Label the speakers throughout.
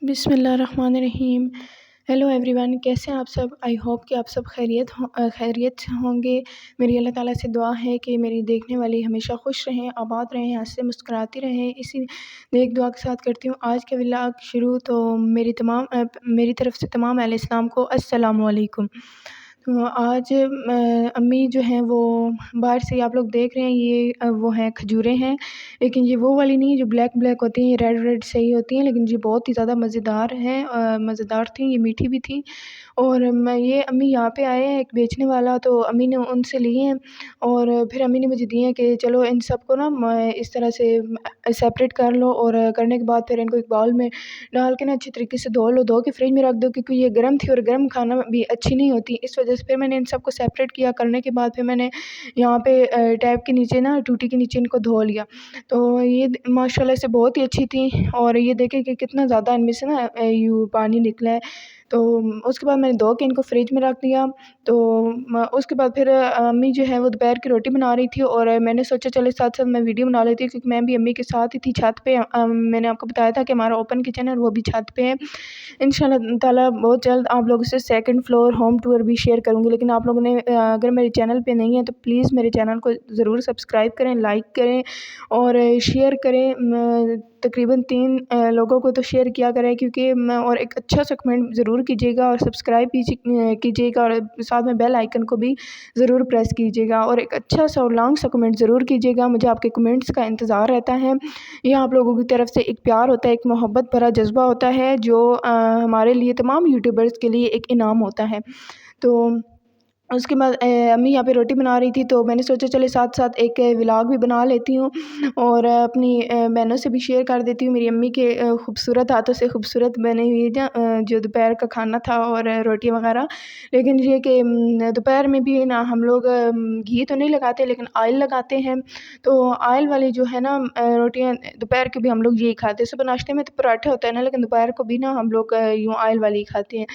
Speaker 1: بسم اللہ الرحمن الرحیم۔ ہیلو ایوری ون، کیسے ہیں آپ سب؟ آئی ہوپ کہ آپ سب خیریت سے ہوں گے۔ میری اللہ تعالیٰ سے دعا ہے کہ میری دیکھنے والی ہمیشہ خوش رہیں، آباد رہیں، ہنستے مسکراتی رہیں۔ اسی نیک دعا کے ساتھ کرتی ہوں آج کا ولاگ شروع۔ تو میری طرف سے تمام اہل اسلام کو السلام علیکم۔ تو آج امی جو ہیں وہ باہر سے آپ لوگ دیکھ رہے ہیں، یہ وہ ہیں کھجوریں ہیں، لیکن یہ وہ والی نہیں جو بلیک بلیک ہوتی ہیں، یہ ریڈ ریڈ صحیح ہوتی ہیں، لیکن یہ بہت ہی زیادہ مزیدار ہیں، مزیدار تھیں، یہ میٹھی بھی تھیں۔ اور یہ امی یہاں پہ آئے ہیں ایک بیچنے والا، تو امی نے ان سے لیے ہیں اور پھر امی نے مجھے دیے ہیں کہ چلو ان سب کو نا اس طرح سے سیپریٹ کر لو، اور کرنے کے بعد پھر ان کو ایک باؤل میں ڈال کے نا اچھی طریقے سے دھو لو، دھو کے فریج میں رکھ دو، کیونکہ یہ گرم تھی اور گرم کھانا بھی اچھی نہیں ہوتی، اس وجہ سے پھر میں نے ان سب کو سیپریٹ کیا۔ کرنے کے بعد پھر میں نے یہاں پہ ٹیپ کے نیچے نا ٹوٹی کے نیچے ان کو دھو لیا، تو یہ ماشاء اللہ سے بہت ہی اچھی تھیں۔ اور یہ دیکھیں کہ کتنا زیادہ ان میں سے نا یوں پانی نکلا ہے۔ تو اس کے بعد میں نے دھو کے ان کو فریج میں رکھ دیا۔ تو اس کے بعد پھر امی جو ہے وہ دوپہر کی روٹی بنا رہی تھی، اور میں نے سوچا چلے ساتھ ساتھ میں ویڈیو بنا لیتی ہوں، کیونکہ میں بھی امی کے ساتھ ہی تھی چھت پہ۔ میں نے آپ کو بتایا تھا کہ ہمارا اوپن کچن ہے، وہ بھی چھت پہ ہے۔ انشاءاللہ تعالیٰ بہت جلد آپ لوگوں سے سیکنڈ فلور ہوم ٹور بھی شیئر کروں گی، لیکن آپ لوگوں نے اگر میرے چینل پہ نہیں ہے تو پلیز میرے چینل کو ضرور سبسکرائب کریں، لائک کریں اور شیئر کریں۔ تقریباً 3 لوگوں کو تو شیئر کیا کریں، کیونکہ اور ایک اچھا سا کمنٹ ضرور کیجیے گا، اور سبسکرائب بھی کیجیے گا، اور ساتھ میں بیل آئیکن کو بھی ضرور پریس کیجیے گا، اور ایک اچھا سا اور لانگ سا کمنٹ ضرور کیجیے گا۔ مجھے آپ کے کمنٹس کا انتظار رہتا ہے۔ یہ آپ لوگوں کی طرف سے ایک پیار ہوتا ہے، ایک محبت بھرا جذبہ ہوتا ہے، جو ہمارے لیے تمام یوٹیوبرز کے لیے ایک انعام ہوتا ہے۔ تو اس کے بعد امی یہاں پہ روٹی بنا رہی تھی، تو میں نے سوچا چلے ساتھ ساتھ ایک ولاگ بھی بنا لیتی ہوں، اور اپنی بہنوں سے بھی شیئر کر دیتی ہوں۔ میری امی کے خوبصورت ہاتھوں سے خوبصورت بنے ہوئی جو دوپہر کا کھانا تھا اور روٹی وغیرہ۔ لیکن یہ کہ دوپہر میں بھی نا ہم لوگ گھی تو نہیں لگاتے، لیکن آئل لگاتے ہیں، تو آئل والی جو ہے نا روٹیاں دوپہر کے بھی ہم لوگ یہی کھاتے ہیں۔ صبح ناشتے میں تو پراٹھے ہوتا ہے نا، لیکن دوپہر کو بھی نا ہم لوگ یوں آئل والی کھاتے ہیں۔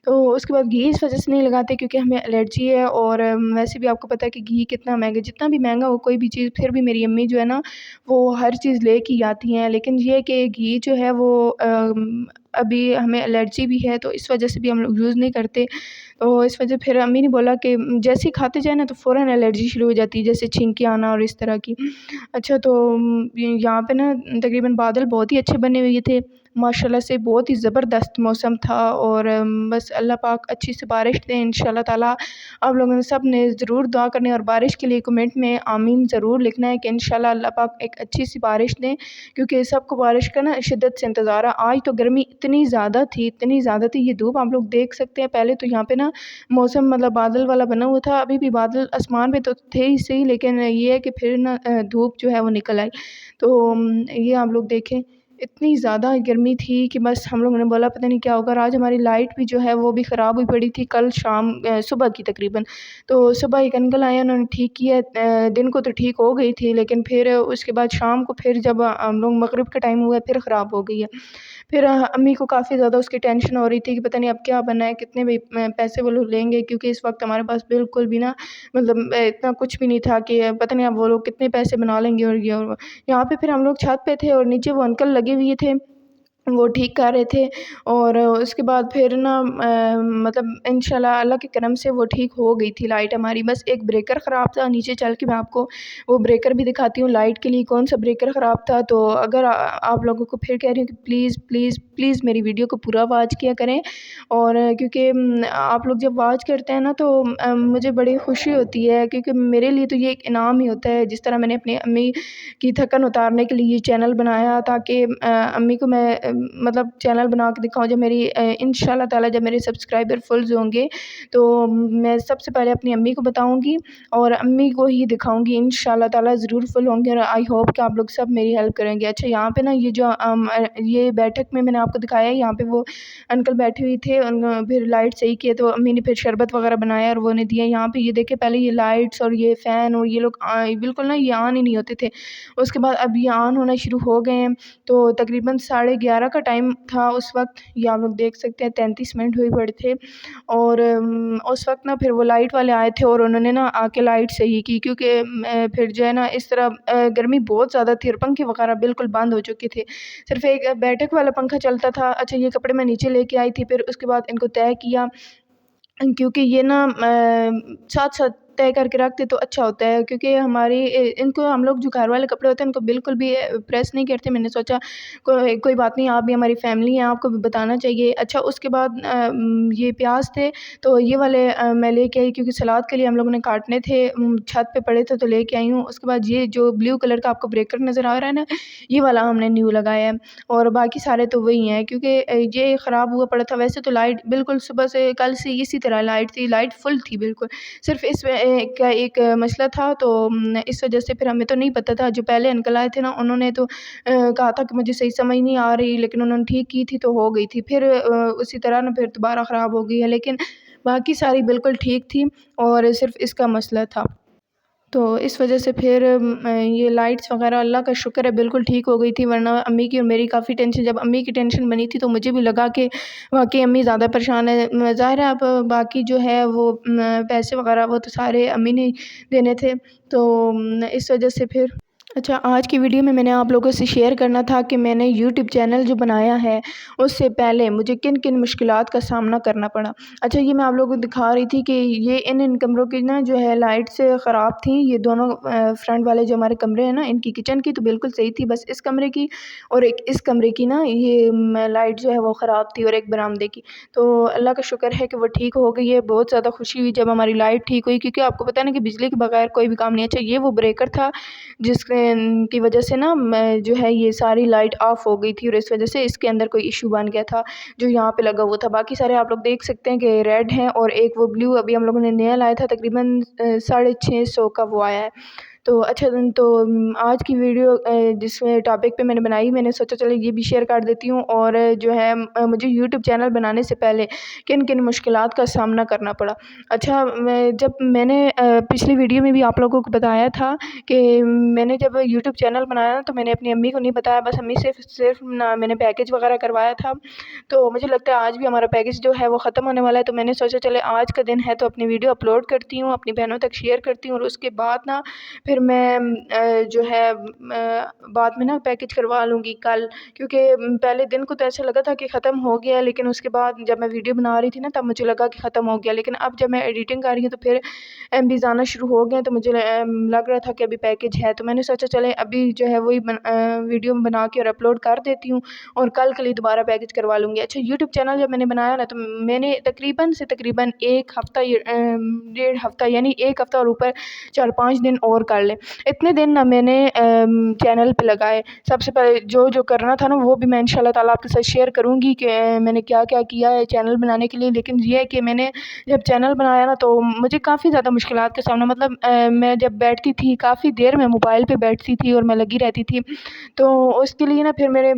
Speaker 1: تو اس کے بعد گھی اس وجہ سے نہیں لگاتے کیونکہ ہمیں الرجی ہے، اور ویسے بھی آپ کو پتہ ہے کہ گھی کتنا مہنگا، جتنا بھی مہنگا ہو کوئی بھی چیز، پھر بھی میری امی جو ہے نا وہ ہر چیز لے کے آتی ہیں، لیکن یہ کہ گھی جو ہے وہ ابھی ہمیں الرجی بھی ہے، تو اس وجہ سے بھی ہم لوگ یوز نہیں کرتے۔ تو اس وجہ پھر امی نے بولا کہ جیسے ہی کھاتے جائیں نا تو فوراً الرجی شروع ہو جاتی ہے، جیسے چھینکی آنا اور اس طرح کی۔ اچھا، تو یہاں پہ نا تقریباً بادل بہت ہی اچھے بنے ہوئے تھے، ماشاءاللہ سے بہت ہی زبردست موسم تھا، اور بس اللہ پاک اچھی سی بارش دیں انشاءاللہ تعالیٰ۔ آپ لوگوں نے سب نے ضرور دعا کرنی، اور بارش کے لیے کمنٹ میں آمین ضرور لکھنا ہے کہ انشاءاللہ اللہ پاک ایک اچھی سی بارش دیں، کیونکہ سب کو بارش کا نا شدت سے انتظار ہے۔ آج تو گرمی اتنی زیادہ تھی، یہ دھوپ آپ لوگ دیکھ سکتے ہیں۔ پہلے تو یہاں پہ نا موسم مطلب بادل والا بنا ہوا تھا، ابھی بھی بادل آسمان پہ تو تھے ہی صحیح، لیکن یہ ہے کہ پھر نا دھوپ جو ہے وہ نکل آئی۔ تو یہ آپ لوگ دیکھیں اتنی زیادہ گرمی تھی کہ بس ہم لوگوں نے بولا پتہ نہیں کیا ہوگا۔ اور آج ہماری لائٹ بھی جو ہے وہ بھی خراب ہوئی پڑی تھی، کل شام صبح کی تقریباً، تو صبح ایک انکل آئے، انہوں نے ٹھیک کیا، دن کو تو ٹھیک ہو گئی تھی، لیکن پھر اس کے بعد شام کو پھر جب ہم لوگ مغرب کا ٹائم ہوا ہے پھر خراب ہو گئی ہے۔ پھر امی کو کافی زیادہ اس کی ٹینشن ہو رہی تھی کہ پتہ نہیں اب کیا بننا ہے، کتنے بھی پیسے وہ لوگ لیں گے، کیونکہ اس وقت ہمارے پاس بالکل بھی نا مطلب اتنا کچھ بھی نہیں تھا کہ پتہ نہیں اب وہ لوگ کتنے پیسے بنا لیں گے۔ اور یہاں پہ پھر ہم لوگ چھت پہ تھے، اور نیچے وہ انکل لگے ہوئے تھے، وہ ٹھیک کر رہے تھے، اور اس کے بعد پھر نا مطلب انشاءاللہ اللہ کے کرم سے وہ ٹھیک ہو گئی تھی لائٹ ہماری۔ بس ایک بریکر خراب تھا، نیچے چل کے میں آپ کو وہ بریکر بھی دکھاتی ہوں لائٹ کے لیے کون سا بریکر خراب تھا۔ تو اگر آپ لوگوں کو پھر کہہ رہی ہوں کہ پلیز پلیز پلیز میری ویڈیو کو پورا واچ کیا کریں، اور کیونکہ آپ لوگ جب واچ کرتے ہیں نا تو مجھے بڑی خوشی ہوتی ہے، کیونکہ میرے لیے تو یہ ایک انعام ہی ہوتا ہے۔ جس طرح میں نے اپنی امی کی تھکن اتارنے کے لیے یہ چینل بنایا، تاکہ امی کو میں مطلب چینل بنا کے دکھاؤں، جب میری انشاءاللہ تعالیٰ جب میرے سبسکرائبر فلز ہوں گے تو میں سب سے پہلے اپنی امی کو بتاؤں گی اور امی کو ہی دکھاؤں گی، انشاءاللہ تعالیٰ ضرور فل ہوں گے، اور آئی ہوپ کہ آپ لوگ سب میری ہیلپ کریں گے۔ اچھا، یہاں پہ نا یہ جو یہ بیٹھک میں نے آپ کو دکھایا ہے، یہاں پہ وہ انکل بیٹھے ہوئے تھے، پھر لائٹ صحیح کیے تو امی نے پھر شربت وغیرہ بنایا اور وہ نے دیا۔ یہاں پہ یہ دیکھے پہلے یہ لائٹس اور یہ فین اور یہ لوگ بالکل نا یہ آن ہی نہیں ہوتے تھے، اس کے بعد اب یہ آن ہونا شروع ہو گئے ہیں۔ تو تقریباً 11:30 11 کا ٹائم تھا اس وقت، یہ آپ لوگ دیکھ سکتے ہیں 33 منٹ ہوئی پڑے تھے، اور اس وقت نا پھر وہ لائٹ والے آئے تھے اور انہوں نے نا آ کے لائٹ صحیح کی، کیونکہ پھر جو ہے نا اس طرح گرمی بہت زیادہ تھی اور پنکھے وغیرہ بالکل بند ہو چکے تھے، صرف ایک بیٹھک والا پنکھا چلتا تھا۔ اچھا یہ کپڑے میں نیچے لے کے آئی تھی، پھر اس کے بعد ان کو طے کیا، کیونکہ یہ نا ساتھ ساتھ طے کر کے رکھتے تو اچھا ہوتا ہے، کیونکہ ہماری ان کو ہم لوگ جو گھر والے کپڑے ہوتے ہیں ان کو بالکل بھی پریس نہیں کرتے۔ میں نے سوچا کوئی بات نہیں، آپ بھی ہماری فیملی ہیں، آپ کو بھی بتانا چاہیے۔ اچھا اس کے بعد یہ پیاز تھے تو یہ والے میں لے کے آئی، کیونکہ سلاد کے لیے ہم لوگوں نے کاٹنے تھے، چھت پہ پڑے تھے تو لے کے آئی ہوں۔ اس کے بعد یہ جو بلیو کلر کا آپ کو بریکر نظر آ رہا ہے نا، یہ والا ہم نے نیو لگایا ہے، اور باقی سارے تو وہی ہیں، کیونکہ یہ خراب ہوا پڑا تھا۔ ویسے تو لائٹ بالکل صبح سے کل سے اسی طرح لائٹ تھی، لائٹ فل تھی بالکل، صرف اس میں ایک مسئلہ تھا، تو اس وجہ سے پھر ہمیں تو نہیں پتہ تھا۔ جو پہلے انکل آئے تھے نا انہوں نے تو کہا تھا کہ مجھے صحیح سمجھ نہیں آ رہی، لیکن انہوں نے ٹھیک کی تھی تو ہو گئی تھی، پھر اسی طرح نا پھر دوبارہ خراب ہو گئی ہے، لیکن باقی ساری بالکل ٹھیک تھی اور صرف اس کا مسئلہ تھا۔ تو اس وجہ سے پھر یہ لائٹس وغیرہ اللہ کا شکر ہے بالکل ٹھیک ہو گئی تھی، ورنہ امی کی اور میری کافی ٹینشن، جب امی کی ٹینشن بنی تھی تو مجھے بھی لگا کہ واقعی امی زیادہ پریشان ہے۔ ظاہر ہے اب باقی جو ہے وہ پیسے وغیرہ وہ تو سارے امی نے دینے تھے، تو اس وجہ سے پھر اچھا آج کی ویڈیو میں نے آپ لوگوں سے شیئر کرنا تھا کہ میں نے یوٹیوب چینل جو بنایا ہے اس سے پہلے مجھے کن کن مشکلات کا سامنا کرنا پڑا۔ اچھا یہ میں آپ لوگوں کو دکھا رہی تھی کہ یہ ان کمروں کی نا جو ہے لائٹ سے خراب تھیں، یہ دونوں فرنٹ والے جو ہمارے کمرے ہیں نا، ان کی کچن کی تو بالکل صحیح تھی، بس اس کمرے کی اور ایک اس کمرے کی نا یہ لائٹ جو ہے وہ خراب تھی، اور ایک برآمدے کی، تو اللہ کا شکر ہے کہ وہ ٹھیک ہو گئی ہے۔ بہت زیادہ خوشی ہوئی جب ہماری لائٹ ٹھیک ہوئی، کیونکہ آپ کو پتہ ہے نا کہ بجلی کے بغیر کوئی بھی کام نہیں۔ اچھا یہ وہ بریکر تھا جس کی وجہ سے نا جو ہے یہ ساری لائٹ آف ہو گئی تھی، اور اس وجہ سے اس کے اندر کوئی ایشو بن گیا تھا جو یہاں پہ لگا ہوا تھا۔ باقی سارے آپ لوگ دیکھ سکتے ہیں کہ ریڈ ہیں، اور ایک وہ بلیو ابھی ہم لوگوں نے نیا لایا تھا، تقریباً 650 کا وہ آیا ہے۔ تو اچھا تو آج کی ویڈیو جس ٹاپک پہ میں نے بنائی، میں نے سوچا چلے یہ بھی شیئر کر دیتی ہوں، اور جو ہے مجھے یوٹیوب چینل بنانے سے پہلے کن کن مشکلات کا سامنا کرنا پڑا۔ اچھا جب میں نے پچھلی ویڈیو میں بھی آپ لوگوں کو بتایا تھا کہ میں نے جب یوٹیوب چینل بنایا تو میں نے اپنی امی کو نہیں بتایا، بس امی سے صرف میں نے پیکج وغیرہ کروایا تھا، تو مجھے لگتا ہے آج بھی ہمارا پیکج جو ہے وہ ختم ہونے والا ہے، تو میں نے سوچا چلے آج کا دن ہے تو اپنی ویڈیو اپلوڈ کرتی ہوں، اپنی بہنوں تک شیئر کرتی ہوں، اور اس کے بعد نا پھر میں جو ہے بعد میں نا پیکج کروا لوں گی کل، کیونکہ پہلے دن کو تو ایسا لگا تھا کہ ختم ہو گیا، لیکن اس کے بعد جب میں ویڈیو بنا رہی تھی نا تب مجھے لگا کہ ختم ہو گیا، لیکن اب جب میں ایڈیٹنگ کر رہی ہوں تو پھر MBs آنا شروع ہو گئے، تو مجھے لگ رہا تھا کہ ابھی پیکج ہے، تو میں نے سوچا چلے ابھی جو ہے وہی ویڈیو بنا کے اور اپلوڈ کر دیتی ہوں، اور کل کے لیے دوبارہ پیکج کروا لوں گی۔ اچھا یوٹیوب چینل جب میں نے بنایا نا تو میں نے تقریباً ایک ہفتہ 1.5 ہفتہ یعنی ایک ہفتہ اور اوپر 4-5 دن اور کر لیں، اتنے دن نا میں نے چینل پہ لگائے۔ سب سے پہلے جو کرنا تھا نا وہ بھی میں انشاءاللہ تعالیٰ آپ کے ساتھ شیئر کروں گی کہ میں نے کیا کیا کیا ہے چینل بنانے کے لیے، لیکن یہ ہے کہ میں نے جب چینل بنایا نا تو مجھے کافی زیادہ مشکلات کا سامنا، مطلب میں جب بیٹھتی تھی کافی دیر میں موبائل پہ بیٹھتی تھی اور میں لگی رہتی تھی، تو اس کے لیے نا پھر میرے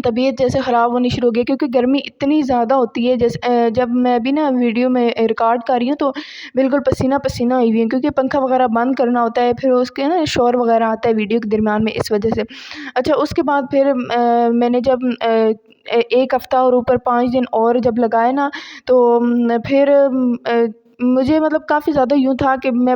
Speaker 1: طبیعت جیسے خراب ہونی شروع ہو گئی، کیونکہ گرمی اتنی زیادہ ہوتی ہے، جیسے جب میں بھی نا ویڈیو میں ریکارڈ کر رہی ہوں تو بالکل پسینہ پسینہ ہوئی ہوئی ہوں، کیونکہ پنکھا وغیرہ بند کرنا ہوتا ہے، پھر اس کے نا شور وغیرہ آتا ہے ویڈیو کے درمیان میں، اس وجہ سے۔ اچھا اس کے بعد پھر میں نے جب ایک ہفتہ اور اوپر 5 دن اور جب لگائے نا تو پھر مجھے مطلب کافی زیادہ یوں تھا کہ میں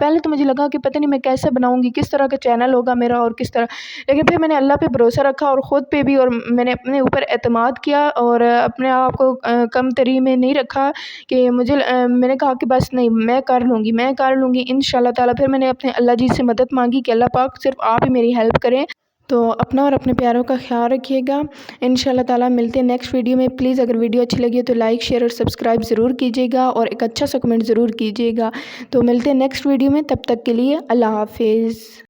Speaker 1: پہلے تو مجھے لگا کہ پتہ نہیں میں کیسے بناؤں گی، کس طرح کا چینل ہوگا میرا اور کس طرح، لیکن پھر میں نے اللہ پہ بھروسہ رکھا اور خود پہ بھی، اور میں نے اپنے اوپر اعتماد کیا اور اپنے آپ کو کم تری میں نہیں رکھا کہ میں نے کہا کہ بس نہیں میں کر لوں گی انشاءاللہ تعالیٰ۔ پھر میں نے اپنے اللہ جی سے مدد مانگی کہ اللہ پاک صرف آپ ہی میری ہیلپ کریں، تو اپنا اور اپنے پیاروں کا خیال رکھیے گا، انشاءاللہ تعالیٰ ملتے ہیں نیکسٹ ویڈیو میں۔ پلیز اگر ویڈیو اچھی لگی تو لائک شیئر اور سبسکرائب ضرور کیجیے گا، اور ایک اچھا سا کمنٹ ضرور کیجیے گا، تو ملتے ہیں نیکسٹ ویڈیو میں، تب تک کے لیے اللہ حافظ۔